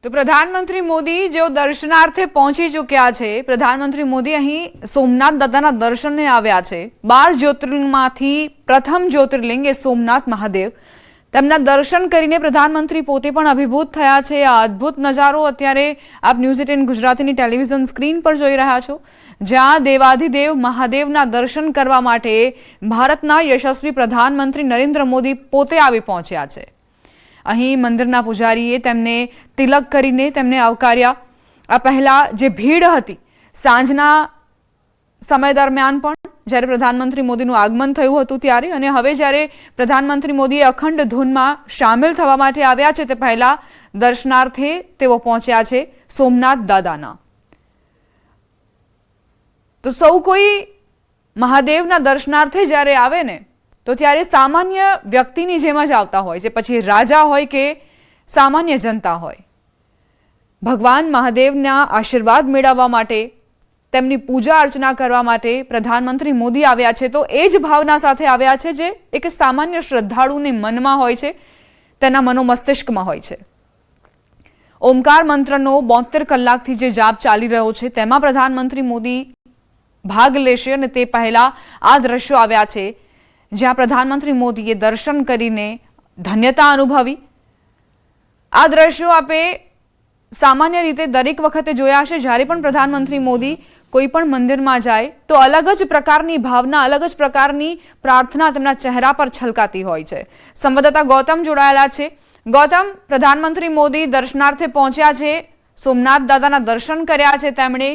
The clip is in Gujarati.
તો પ્રધાનમંત્રી મોદી જેઓ દર્શનાર્થે પહોંચી ચૂક્યા છે, પ્રધાનમંત્રી મોદી અહીં સોમનાથ દાદાના દર્શને આવ્યા છે। 12 જ્યોતિર્લિંગમાંથી પ્રથમ જ્યોતિર્લિંગ એ સોમનાથ મહાદેવ, તેમના દર્શન કરીને પ્રધાનમંત્રી પોતે પણ અભિભૂત થયા છે। આ અદ્ભુત નજારો અત્યારે આપ ન્યૂઝ 18 ગુજરાતીની ટેલિવિઝન સ્ક્રીન પર જોઈ રહ્યા છો, જ્યાં દેવાધિદેવ મહાદેવના દર્શન કરવા માટે ભારતના યશસ્વી પ્રધાનમંત્રી નરેન્દ્ર મોદી પોતે આવી પહોંચ્યા છે। અહીં મંદિરના પૂજારીએ તેમને તિલક કરીને તેમને આવકાર્યા। આ પહેલા જે ભીડ હતી સાંજના સમય દરમિયાન પણ જ્યારે પ્રધાનમંત્રી મોદીનું આગમન થયું હતું ત્યારે, અને હવે જ્યારે પ્રધાનમંત્રી મોદીએ અખંડ ધૂનમાં સામેલ થવા માટે આવ્યા છે તે પહેલા દર્શનાર્થે તેઓ પહોંચ્યા છે સોમનાથ દાદાના। તો સૌ કોઈ મહાદેવના દર્શનાર્થે જ્યારે આવે ને તો ત્યારે સામાન્ય વ્યક્તિની જેમ જ આવતા હોય છે, પછી રાજા હોય કે સામાન્ય જનતા હોય। ભગવાન મહાદેવના આશીર્વાદ મેળવવા માટે, તેમની પૂજા અર્ચના કરવા માટે પ્રધાનમંત્રી મોદી આવ્યા છે, તો એ જ ભાવના સાથે આવ્યા છે જે એક સામાન્ય શ્રદ્ધાળુની મનમાં હોય છે, તેના મનોમસ્તિષ્કમાં હોય છે। ઓમકાર મંત્રનો 72 કલાકથી જે જાપ ચાલી રહ્યો છે તેમાં પ્રધાનમંત્રી મોદી ભાગ લેશે, અને તે પહેલા આ દ્રશ્યો આવ્યા છે જ્યાં પ્રધાનમંત્રી મોદીએ દર્શન કરીને ધન્યતા અનુભવી। આ દ્રશ્યો આપે સામાન્ય રીતે દરેક વખતે જોયા છે, જ્યારે પણ પ્રધાનમંત્રી મોદી કોઈ પણ મંદિરમાં જાય તો અલગ જ પ્રકારની ભાવના, અલગ જ પ્રકારની પ્રાર્થના તેમના ચહેરા પર છલકાતી હોય છે। સંવાદદાતા ગૌતમ જોડાયેલા છે। ગૌતમ, પ્રધાનમંત્રી મોદી દર્શનાર્થે પહોંચ્યા છે, સોમનાથ દાદાના દર્શન કર્યા છે તેમણે,